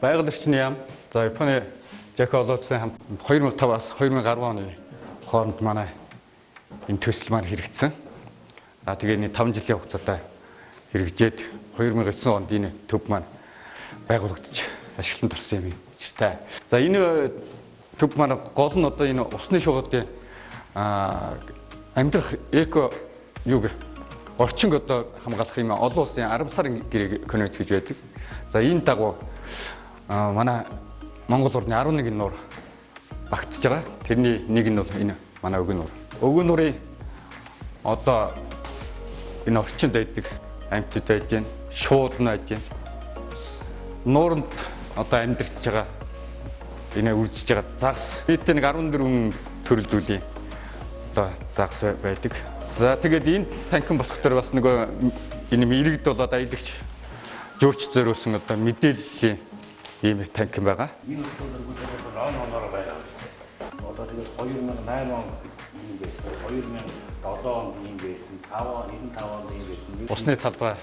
байгаль орчны яам. За Японы Жако олоодсын хамт 2005-аас 2010 оны хооронд манай энэ төсөл маань хэрэгжсэн. Тэгээ нэг 5 жилийн хугацаатай хэрэгжээд 2009 онд энэ төв маань байгуулагдаж ашиглалтанд орсон юм учиртай. За энэ төв маань гол нь одоо энэ усны шугуудын амьдрах эко юг орчинг одоо хамгаалах юм олон улсын 10 сарын гэрээг конвенц гэж байдаг. За энэ дагуу манай Монгол урны 11 нуур багтж байгаа. Тэрний нэг нь бол энэ манай Өвгөн нуур. Өвгөн нуурын одоо энэ орчинд байдаг амьтад байж гэн, шууд нь байж гэн. Нууранд одоо амьдарч байгаа энэ үржиж байгаа загас. Нийт нэг 14 төрөл зүйлийн одоо загас байдаг. За тэгээд энэ танкин болох дээр бас нөгөө энэ иргэд болоод аялагч жөөч зориулсан одоо мэдээллийн ийм танкин байгаа. Энэ хөтөлбөрүүд он оноор байгаа. Одоо тэгээд 2008 он ийм байсан. 2007 онд ийм байсан. 95 онд ийм байсан. Усны талбай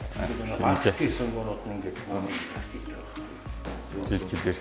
гэсэн гонууд ингээд юм хийж байгаа. зээлжлэлээр